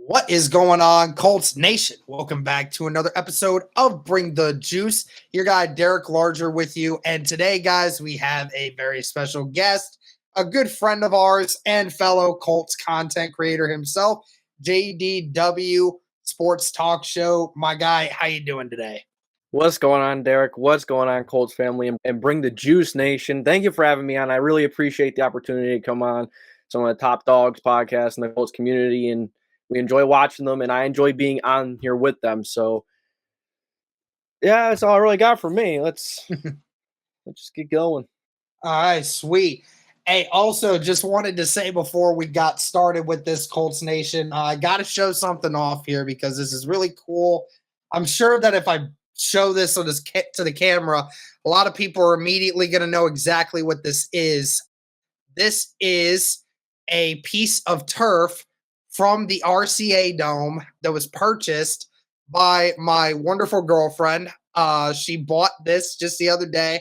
What is going on, Colts Nation? Welcome back to another episode of Bring the Juice. Your guy, Derek Larger, with you. And today, guys, we have a very special guest, a good friend of ours and fellow Colts content creator himself, JDW Sports Talk Show. My guy, how you doing today? What's going on, Derek? What's going on, Colts family? And Bring the Juice Nation. Thank you for having me on. I really appreciate the opportunity to come on some of the top dogs podcasts in the Colts community, and we enjoy watching them, and I enjoy being on here with them. So, yeah, that's all I really got for me. Let's just get going. All right, sweet. Hey, also, just wanted to say before we got started with this Colts Nation, I got to show something off here because this is really cool. I'm sure that if I show this to the camera, a lot of people are immediately going to know exactly what this is. This is a piece of turf from the RCA Dome that was purchased by my wonderful girlfriend. She bought this just the other day,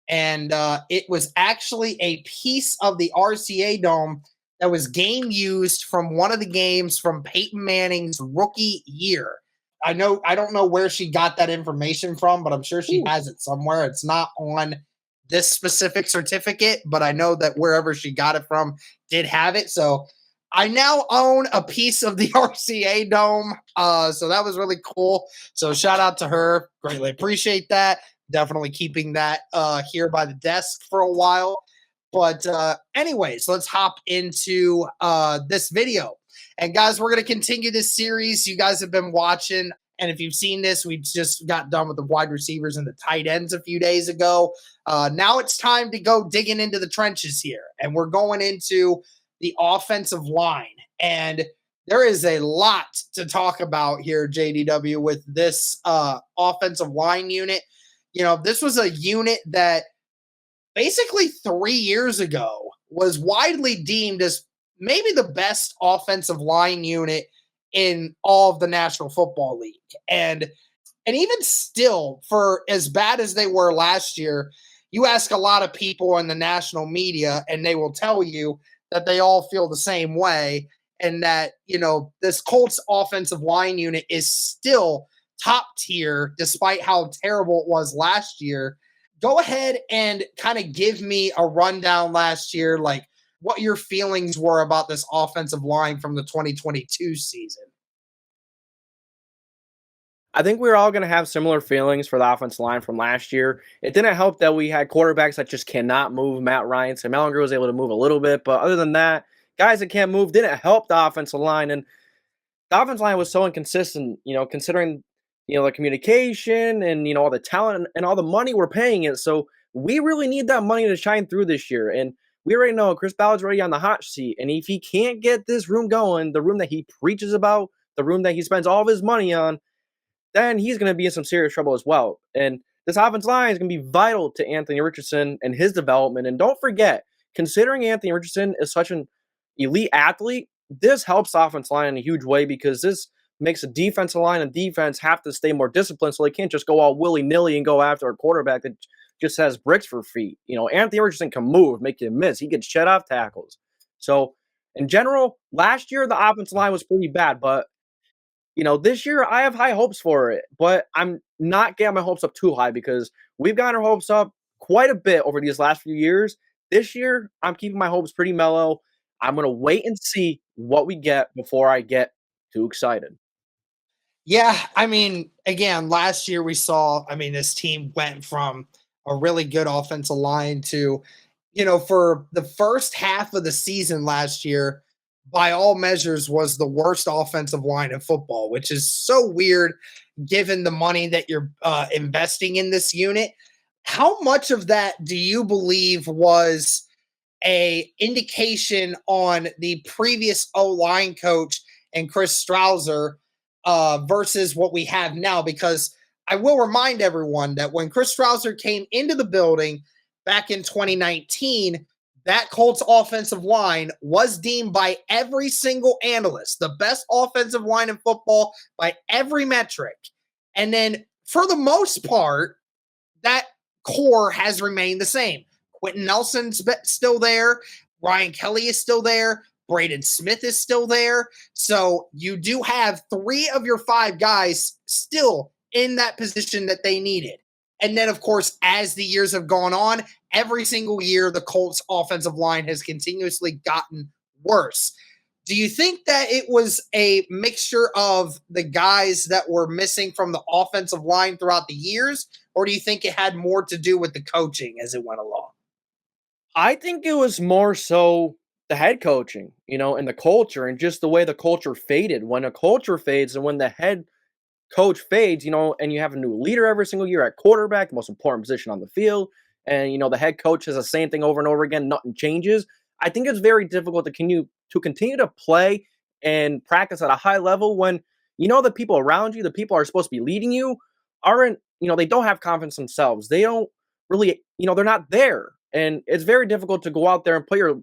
and it was actually a piece of the RCA Dome that was game used from one of the games from Peyton Manning's rookie year. I don't know where she got that information from, but I'm sure she has it somewhere. It's not on this specific certificate, but I know that wherever she got it from did have it. So I now own a piece of the RCA Dome. So that was really cool. So shout out to her. Greatly appreciate that. Definitely keeping that here by the desk for a while. But anyways, let's hop into this video. And guys, we're going to continue this series. You guys have been watching. And if you've seen this, we just got done with the wide receivers and the tight ends a few days ago. Now it's time to go digging into the trenches here. And we're going into the offensive line. And there is a lot to talk about here, JDW, with this offensive line unit. You know, this was a unit that basically 3 years ago was widely deemed as maybe the best offensive line unit in all of the National Football League. And even still, for as bad as they were last year, you ask a lot of people in the national media, and they will tell you that they all feel the same way, and that, you know, this Colts offensive line unit is still top tier despite how terrible it was last year. Go ahead and kind of give me a rundown last year, like what your feelings were about this offensive line from the 2022 season. I think we're all going to have similar feelings for the offensive line from last year. It didn't help that we had quarterbacks that just cannot move. Matt Ryan, Sam Ehlinger was able to move a little bit, but other than that, guys that can't move didn't help the offensive line. And the offensive line was so inconsistent, considering, the communication and, all the talent and all the money we're paying it. So we really need that money to shine through this year. And we already know Chris Ballard's already on the hot seat. And if he can't get this room going, the room that he preaches about, the room that he spends all of his money on, then he's going to be in some serious trouble as well. And this offensive line is going to be vital to Anthony Richardson and his development. And don't forget, considering Anthony Richardson is such an elite athlete, this helps the offensive line in a huge way because this makes a defensive line and defense have to stay more disciplined so they can't just go all willy-nilly and go after a quarterback that just has bricks for feet. Anthony Richardson can move, make you miss. He gets shut off tackles. So, in general, last year the offensive line was pretty bad, but this year I have high hopes for it, but I'm not getting my hopes up too high because we've gotten our hopes up quite a bit over these last few years. This year, I'm keeping my hopes pretty mellow. I'm going to wait and see what we get before I get too excited. Yeah, I mean, again, last year we saw, this team went from a really good offensive line to, for the first half of the season last year, by all measures, was the worst offensive line in football, which is so weird given the money that you're investing in this unit. How much of that do you believe was a indication on the previous O-line coach and Chris Strausser versus what we have now? Because I will remind everyone that when Chris Strausser came into the building back in 2019, that Colts offensive line was deemed by every single analyst the best offensive line in football by every metric. And then for the most part, that core has remained the same. Quentin Nelson's still there. Ryan Kelly is still there. Braden Smith is still there. So you do have 3 of your 5 guys still in that position that they needed. And then, of course, as the years have gone on, every single year, the Colts offensive line has continuously gotten worse. Do you think that it was a mixture of the guys that were missing from the offensive line throughout the years, or do you think it had more to do with the coaching as it went along? I think it was more so the head coaching, and the culture and just the way the culture faded. When a culture fades and when the head coach fades, and you have a new leader every single year at quarterback, the most important position on the field, and the head coach says the same thing over and over again, nothing changes. I think it's very difficult to continue to play and practice at a high level when the people around you, the people are supposed to be leading you, aren't, they don't have confidence themselves. They don't really, they're not there. And it's very difficult to go out there and put your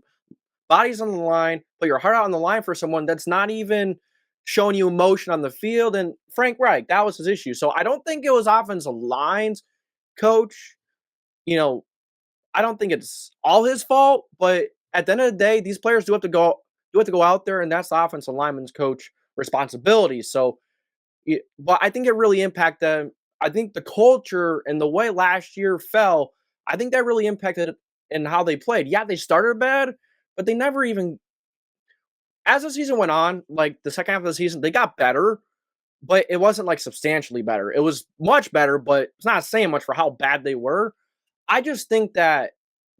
bodies on the line, put your heart out on the line for someone that's not even showing you emotion on the field. And Frank Reich, that was his issue. So I don't think it was offensive lines coach. You know, I don't think it's all his fault, but at the end of the day, these players do have to go out there, and that's the offensive lineman's coach responsibility. So, but I think it really impacted them. I think the culture and the way last year fell, I think that really impacted in how they played. Yeah, they started bad, but they never even, as the season went on, like the second half of the season, they got better, but it wasn't like substantially better. It was much better, but it's not saying much for how bad they were. I just think that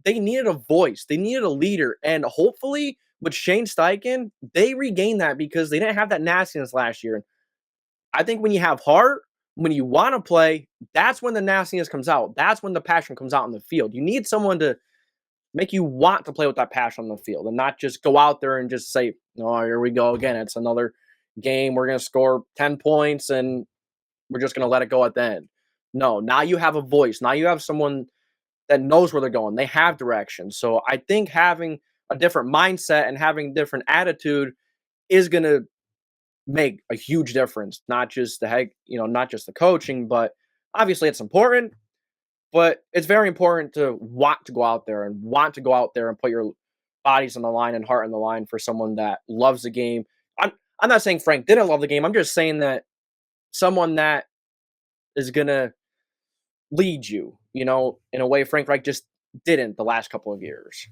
they needed a voice, they needed a leader, and hopefully with Shane Steichen, they regained that because they didn't have that nastiness last year. I think when you have heart, when you want to play, that's when the nastiness comes out. That's when the passion comes out in the field. You need someone to make you want to play with that passion on the field and not just go out there and just say, oh, here we go again. It's another game. We're going to score 10 points and we're just going to let it go at the end. No, now you have a voice. Now you have someone that knows where they're going. They have direction. So I think having a different mindset and having a different attitude is going to make a huge difference. Not just not just the coaching, but obviously it's important. But it's very important to want to go out there and put your bodies on the line and heart on the line for someone that loves the game. I'm not saying Frank didn't love the game. I'm just saying that someone that is gonna lead you, in a way Frank Reich just didn't the last couple of years.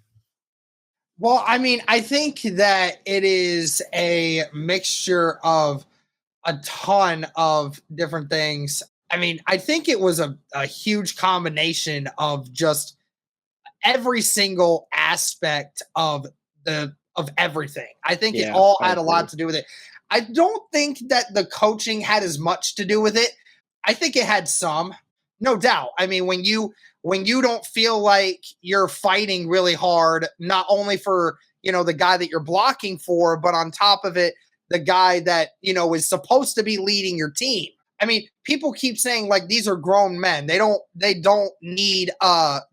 Well, I mean, I think that it is a mixture of a ton of different things. I mean, I think it was a huge combination of just every single aspect of everything. I think it Yeah, all I had a agree. lot to do with it. I don't think that the coaching had as much to do with it. I think it had some, no doubt. I mean, when you don't feel like you're fighting really hard, not only for the guy that you're blocking for, but on top of it, the guy that is supposed to be leading your team. I mean, people keep saying like these are grown men. They don't need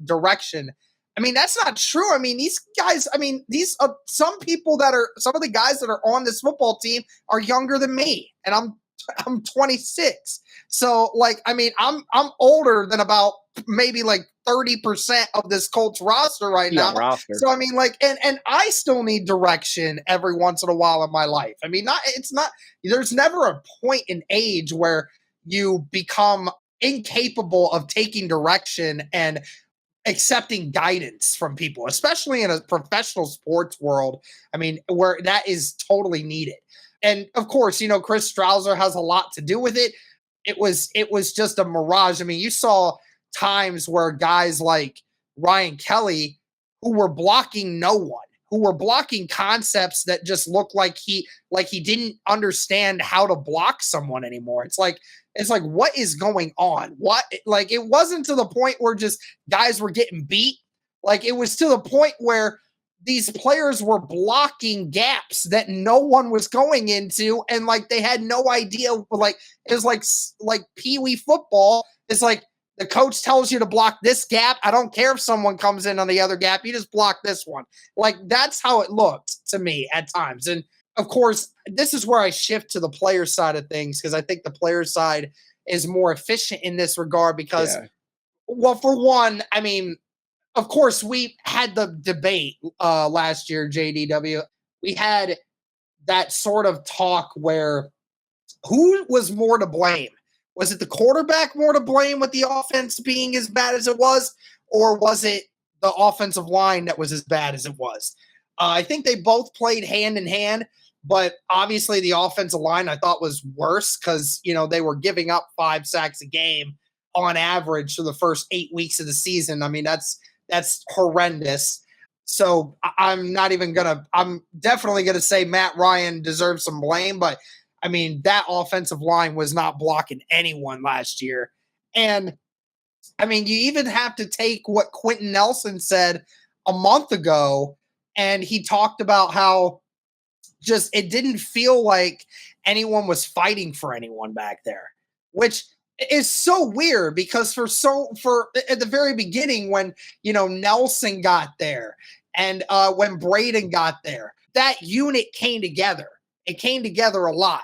direction. I mean, that's not true. I mean, these guys, I mean, these some of the guys that are on this football team are younger than me, and I'm 26. So like, I mean, I'm older than about maybe like 30% of this Colts roster right now. Young roster. So I mean, like, and I still need direction every once in a while in my life. I mean, it's not there's never a point in age where you become incapable of taking direction and accepting guidance from people, especially in a professional sports world. I mean, where that is totally needed. And of course, Chris Strauser has a lot to do with it. It was just a mirage. I mean, you saw times where guys like Ryan Kelly, who were blocking no one, who were blocking concepts that just looked like he didn't understand how to block someone anymore. It's like what is going on? What, like, it wasn't to the point where just guys were getting beat. Like, it was to the point where these players were blocking gaps that no one was going into, and like they had no idea. Like, it was like pee-wee football. It's like the coach tells you to block this gap. I don't care if someone comes in on the other gap. You just block this one. Like, that's how it looked to me at times. And of course, this is where I shift to the player side of things, because I think the player side is more efficient in this regard because, Yeah. well, for one, I mean, of course, we had the debate last year, JDW. we had that sort of talk where who was more to blame? Was it the quarterback more to blame with the offense being as bad as it was, or was it the offensive line that was as bad as it was? I think they both played hand in hand, but obviously the offensive line I thought was worse because they were giving up 5 sacks a game on average for the first 8 weeks of the season. I mean that's horrendous. So I'm not even gonna. I'm definitely gonna say Matt Ryan deserves some blame, but I mean, that offensive line was not blocking anyone last year. And I mean, you even have to take what Quentin Nelson said a month ago, and he talked about how just it didn't feel like anyone was fighting for anyone back there, which is so weird because for at the very beginning when Nelson got there and when Braden got there, that unit came together. It came together a lot.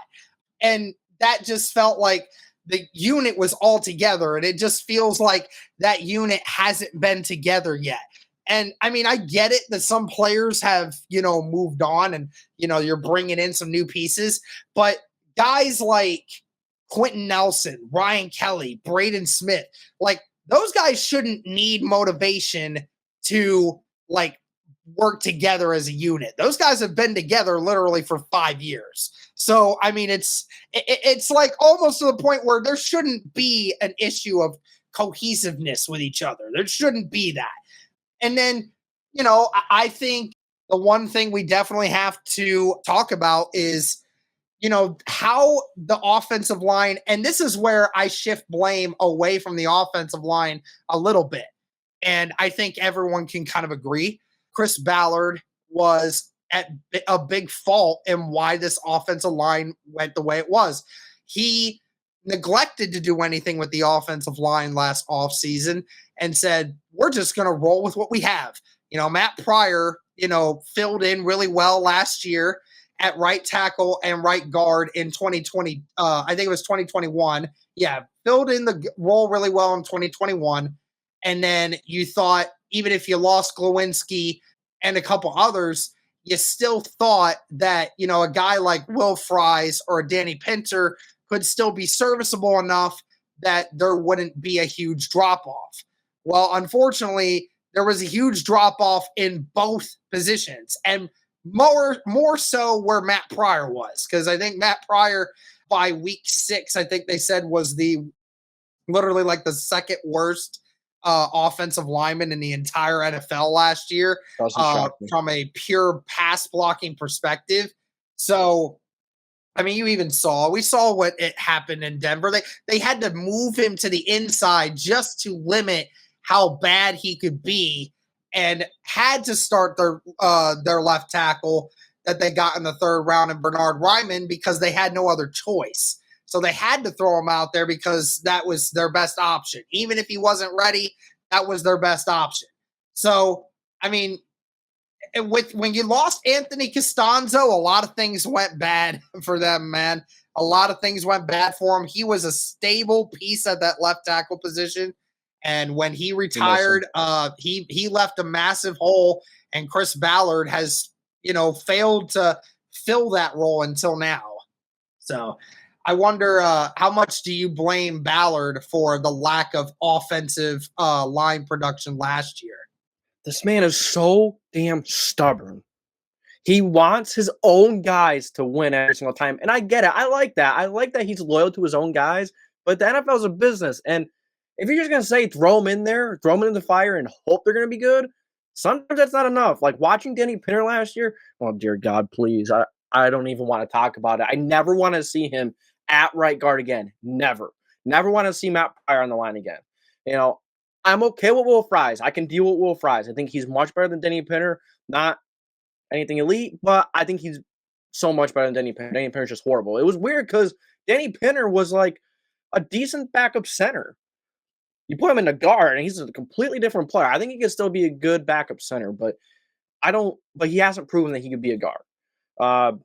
And that just felt like the unit was all together. And it just feels like that unit hasn't been together yet. And I mean, I get it that some players have, moved on and, you're bringing in some new pieces. But guys like Quentin Nelson, Ryan Kelly, Braden Smith, like those guys shouldn't need motivation to like work together as a unit. Those guys have been together literally for 5 years. So I mean, it's like almost to the point where there shouldn't be an issue of cohesiveness with each other. There shouldn't be that. And then, I think the one thing we definitely have to talk about is, how the offensive line, and this is where I shift blame away from the offensive line a little bit. And I think everyone can kind of agree. Chris Ballard was at a big fault in why this offensive line went the way it was. He neglected to do anything with the offensive line last offseason and said, we're just going to roll with what we have. Matt Pryor, filled in really well last year at right tackle and right guard in 2020. I think it was 2021. Yeah, filled in the role really well in 2021. And then you thought, even if you lost Glowinski and a couple others, you still thought that, a guy like Will Fries or Danny Pinter could still be serviceable enough that there wouldn't be a huge drop off. Well, unfortunately, there was a huge drop off in both positions, and more so where Matt Pryor was, because I think Matt Pryor by week 6, I think they said was literally like the second worst offensive lineman in the entire NFL last year from a pure pass blocking perspective. So, I mean, we saw what it happened in Denver. They had to move him to the inside just to limit how bad he could be, and had to start their left tackle that they got in the 3rd round in Bernard Ryman because they had no other choice. So they had to throw him out there because that was their best option. Even if he wasn't ready, that was their best option. So, I mean, when you lost Anthony Costanzo, a lot of things went bad for them, man. A lot of things went bad for him. He was a stable piece at that left tackle position. And when he retired, he left a massive hole, and Chris Ballard has, failed to fill that role until now. So I wonder how much do you blame Ballard for the lack of offensive line production last year? This man is so damn stubborn. He wants his own guys to win every single time. And I get it. I like that. I like that he's loyal to his own guys. But the NFL is a business. And if you're just going to say throw them in there, throw them in the fire and hope they're going to be good, sometimes that's not enough. Like watching Danny Pinter last year, oh, dear God, please. I don't even want to talk about it. I never want to see him at right guard again. Never. Never want to see Matt Pryor on the line again. I'm okay with Will Fries. I can deal with Will Fries. I think he's much better than Danny Pinter. Not anything elite, but I think he's so much better than Danny Pinter. Danny Pinter's just horrible. It was weird because Danny Pinter was like a decent backup center. You put him in the guard, and he's a completely different player. I think he could still be a good backup center, but he hasn't proven that he could be a guard.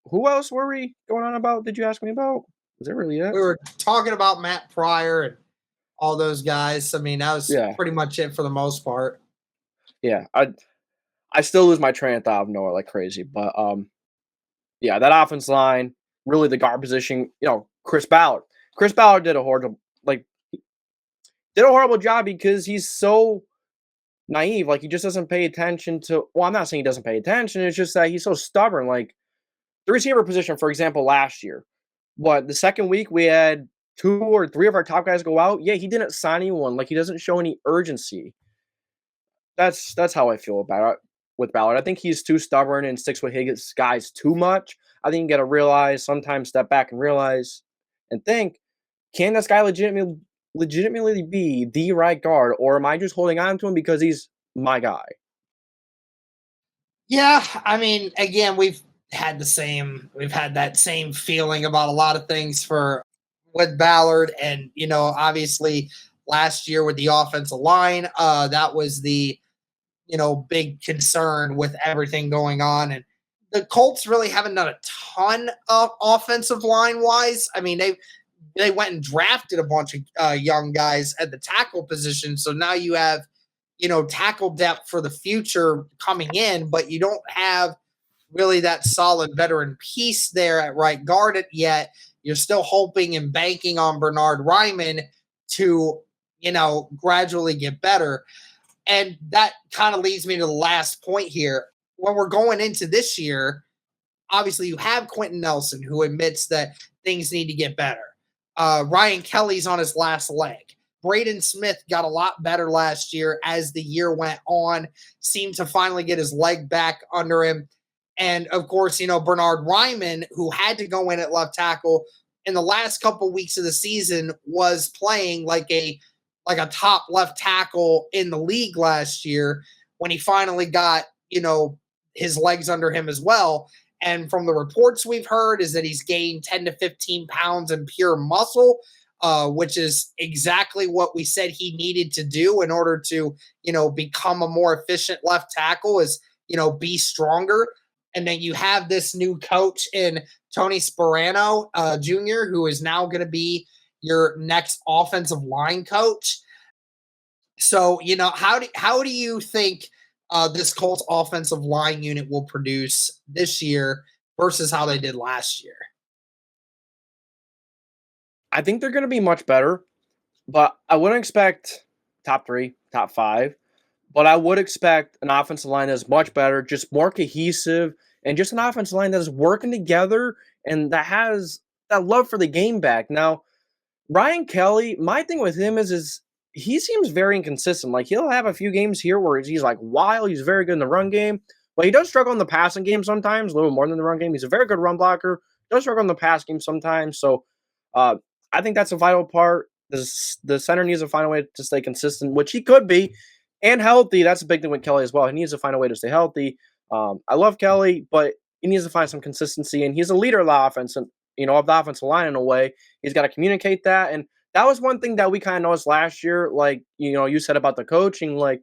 Who else were we going on about? Did you ask me about? Is it really it? We were talking about Matt Pryor and all those guys. I mean, that was pretty much it for the most part. Yeah, I still lose my train of thought of Noah like crazy. But yeah, that offense line, really the guard position, Chris Ballard. Chris Ballard did a horrible job because he's so naive. Like he just doesn't pay attention to. Well, I'm not saying he doesn't pay attention. It's just that he's so stubborn. Like the receiver position, for example, last year. What the second week we had 2 or 3 of our top guys go out. Yeah, he didn't sign anyone. Like he doesn't show any urgency. That's how I feel about it with Ballard. I think he's too stubborn and sticks with his guys too much. I think you got to realize, sometimes step back and realize and think, can this guy legitimately be the right guard, or am I just holding on to him because he's my guy? Yeah, I mean, again, we've had that same feeling about a lot of things for with Ballard, and obviously last year with the offensive line, that was the big concern with everything going on. And the Colts really haven't done a ton of offensive line wise. I mean, they went and drafted a bunch of young guys at the tackle position, so now you have tackle depth for the future coming in, but you don't have really that solid veteran piece there at right guard yet. You're still hoping and banking on Bernard Ryman to gradually get better. And that kind of leads me to the last point here. When we're going into this year, obviously you have Quentin Nelson, who admits that things need to get better. Ryan Kelly's on his last leg. Braden Smith got a lot better last year as the year went on, seemed to finally get his leg back under him. And of course, Bernard Ryman, who had to go in at left tackle in the last couple weeks of the season, was playing like a top left tackle in the league last year when he finally got, his legs under him as well. And from the reports we've heard is that he's gained 10 to 15 pounds in pure muscle, which is exactly what we said he needed to do in order to, become a more efficient left tackle, is, be stronger. And then you have this new coach in Tony Sperano Jr., who is now going to be your next offensive line coach. So, how do you think this Colts offensive line unit will produce this year versus how they did last year? I think they're going to be much better, but I wouldn't expect top 3, top 5. But I would expect an offensive line that's much better, just more cohesive, and just an offensive line that is working together and that has that love for the game back. Now, Ryan Kelly, my thing with him is he seems very inconsistent. Like he'll have a few games here where he's like wild, he's very good in the run game, but he does struggle in the passing game sometimes, a little more than the run game. He's a very good run blocker, does struggle in the pass game sometimes. So uh, I think that's a vital part. The center needs to find a way to stay consistent, which he could be, and healthy. That's a big thing with Kelly as well. He needs to find a way to stay healthy. I love Kelly, but he needs to find some consistency, and he's a leader of the offense, and of the offensive line in a way. He's got to communicate that, and that was one thing that we kind of noticed last year. Like you said about the coaching, like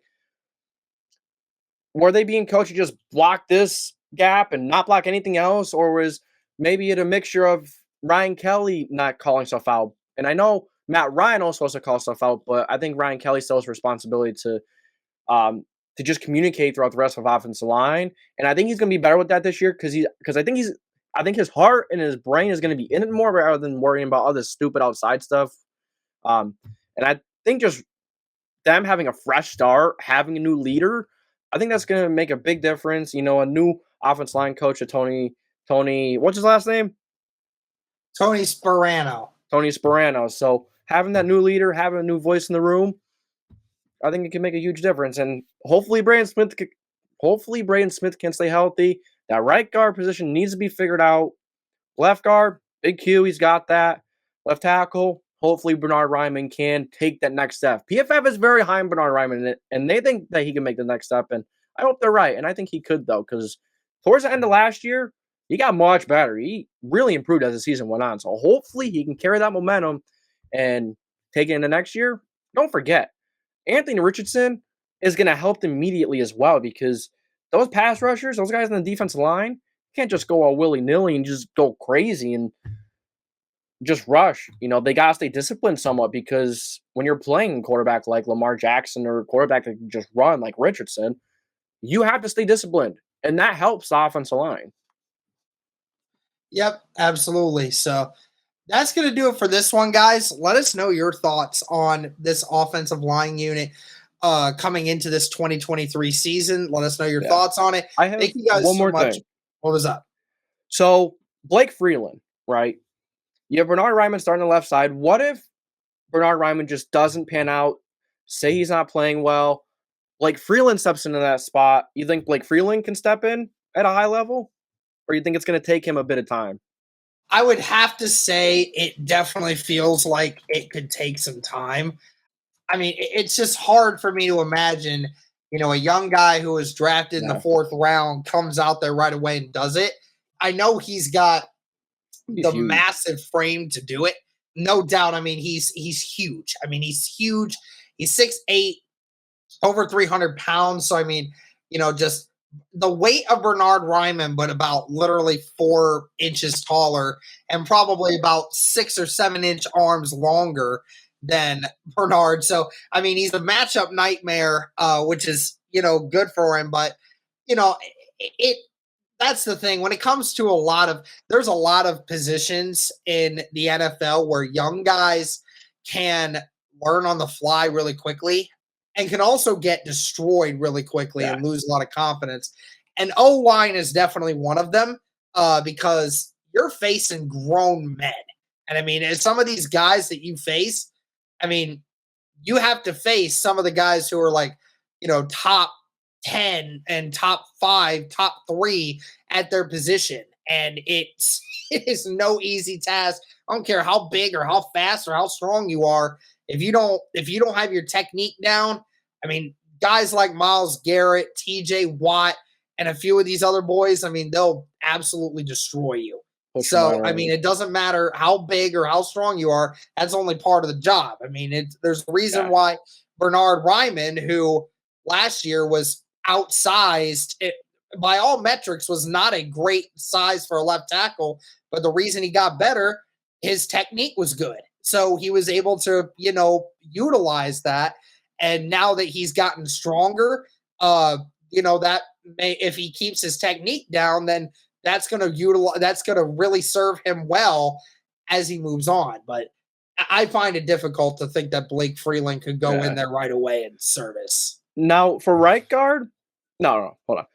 were they being coached to just block this gap and not block anything else, or was maybe it a mixture of Ryan Kelly not calling stuff out? And I know Matt Ryan also has to call stuff out, but I think Ryan Kelly still has responsibility to just communicate throughout the rest of the offensive line. And I think he's going to be better with that this year because I think his heart and his brain is going to be in it more rather than worrying about all this stupid outside stuff. Um, and I think just them having a fresh start, having a new leader, I think that's going to make a big difference. A new offense line coach, Tony, what's his last name? Tony Sperano. Tony Sperano. So having that new leader, having a new voice in the room, I think it can make a huge difference. And hopefully Braden Smith can stay healthy. That right guard position needs to be figured out. Left guard, big Q, he's got that. Left tackle, hopefully Bernard Ryman can take that next step. PFF is very high on Bernard Ryman, and they think that he can make the next step. And I hope they're right. And I think he could, though, because towards the end of last year, he got much better. He really improved as the season went on. So hopefully he can carry that momentum and take it into next year. Don't forget, Anthony Richardson is going to help them immediately as well, because those pass rushers, those guys on the defensive line, can't just go all willy-nilly and just go crazy and just rush. They got to stay disciplined somewhat, because when you're playing quarterback like Lamar Jackson or quarterback that can just run like Richardson, you have to stay disciplined, and that helps the offensive line. Yep, absolutely. So that's going to do it for this one, guys. Let us know your thoughts on this offensive line unit coming into this 2023 season. Let us know your Yeah. thoughts on it. I have Thank you guys one so more much. thing. What was up? So Blake Freeland, right? You have Bernhard Raimann starting the left side. What if Bernhard Raimann just doesn't pan out? Say he's not playing well. Blake Freeland steps into that spot. You think Blake Freeland can step in at a high level? Or you think it's going to take him a bit of time? I would have to say it definitely feels like it could take some time. I mean, it's just hard for me to imagine, a young guy who was drafted in the fourth round comes out there right away and does it. I know he's got the huge. massive frame to do it. No doubt. I mean, he's huge. I mean, he's huge. He's 6'8", over 300 pounds. So, I mean, just the weight of Bernhard Raimann, but about literally 4 inches taller and probably about 6 or 7 inch arms longer than Bernhard. So, I mean, he's a matchup nightmare, which is, good for him. But, it that's the thing. When it comes to there's a lot of positions in the NFL where young guys can learn on the fly really quickly and can also get destroyed really quickly and lose a lot of confidence. And O-line is definitely one of them because you're facing grown men. And I mean, as some of these guys that you face, I mean, you have to face some of the guys who are like, top 10 and top 5, top 3 at their position. And it is no easy task. I don't care how big or how fast or how strong you are. If you don't have your technique down, I mean, guys like Myles Garrett, TJ Watt, and a few of these other boys, I mean, they'll absolutely destroy you. So, I mean, it doesn't matter how big or how strong you are. That's only part of the job. I mean, there's a reason why Bernhard Raimann, who last year was outsized, by all metrics was not a great size for a left tackle, but the reason he got better, his technique was good. So he was able to, utilize that. And now that he's gotten stronger, that if he keeps his technique down, then that's going to really serve him well as he moves on. But I find it difficult to think that Blake Freeland could go in there right away in service. Now, for right guard, no, hold on.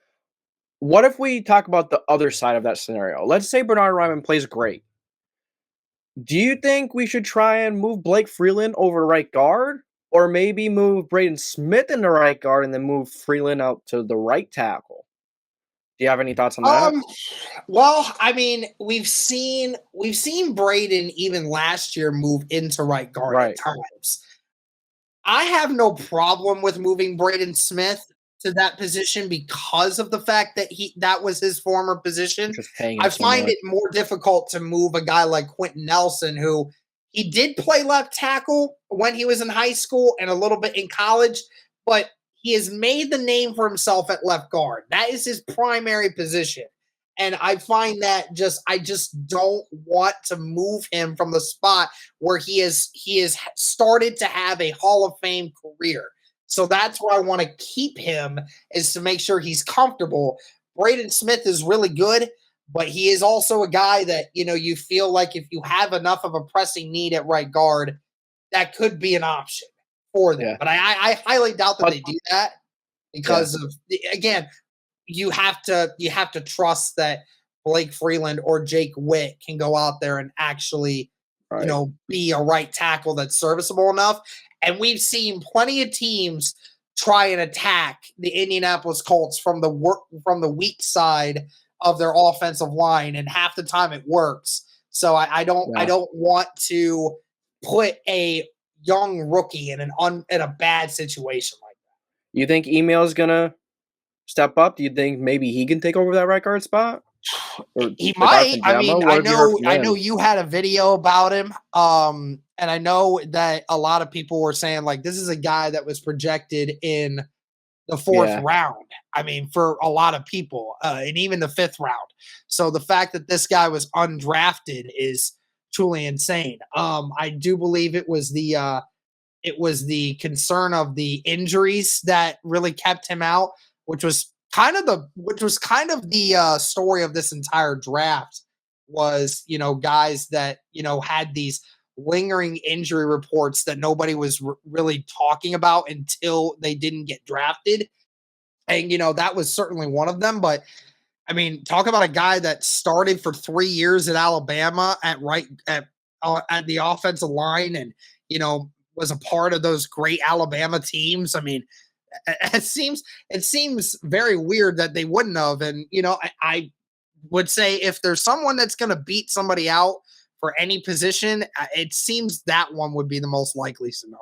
What if we talk about the other side of that scenario? Let's say Bernhard Raimann plays great. Do you think we should try and move Blake Freeland over to right guard? Or maybe move Braden Smith into right guard and then move Freeland out to the right tackle? Do you have any thoughts on that? Well, I mean, we've seen Braden even last year move into right guard at times. I have no problem with moving Braden Smith to that position because of the fact that that was his former position. I find it more difficult to move a guy like Quentin Nelson, who he did play left tackle when he was in high school and a little bit in college, but he has made the name for himself at left guard. That is his primary position. And I find that I just don't want to move him from the spot where he has started to have a Hall of Fame career. So that's where I want to keep him, is to make sure he's comfortable. Braden Smith is really good, but he is also a guy that, you feel like if you have enough of a pressing need at right guard, that could be an option for them. But I highly doubt that they do that because of, again, you have to trust that Blake Freeland or Jake Witt can go out there and actually, be a right tackle that's serviceable enough. And we've seen plenty of teams try and attack the Indianapolis Colts from the weak side of their offensive line, and half the time it works. So I don't want to put a young rookie in a bad situation like that. You think Email is gonna step up? Do you think maybe he can take over that right guard spot? He might. I mean, I know you had a video about him. And I know that a lot of people were saying, like, this is a guy that was projected in the 4th round. I mean, for a lot of people, and even the 5th round. So the fact that this guy was undrafted is truly insane. I do believe it was the concern of the injuries that really kept him out, which was which was kind of the story of this entire draft was, guys that, had these lingering injury reports that nobody was really talking about until they didn't get drafted. And, that was certainly one of them. But I mean, talk about a guy that started for 3 years at Alabama at the offensive line and, was a part of those great Alabama teams. I mean, it seems very weird that they wouldn't have. And, I would say if there's someone that's going to beat somebody out for any position, it seems that one would be the most likely scenario.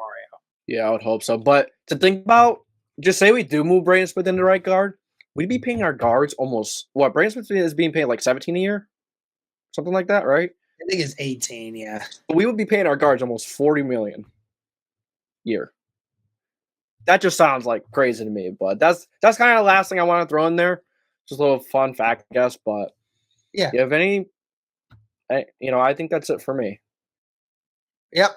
Yeah, I would hope so. But to think about, just say we do move Braden Smith into right guard, we'd be paying our guards almost what Braden Smith is being paid like 17 a year, something like that, right? I think it's 18. Yeah, but we would be paying our guards almost 40 million a year. That just sounds like crazy to me, but that's kind of the last thing I want to throw in there. Just a little fun fact, I guess. But yeah, you have any? I think that's it for me. Yep.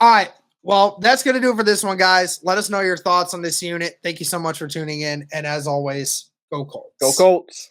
All right. Well, that's going to do it for this one, guys. Let us know your thoughts on this unit. Thank you so much for tuning in. And as always, go Colts. Go Colts.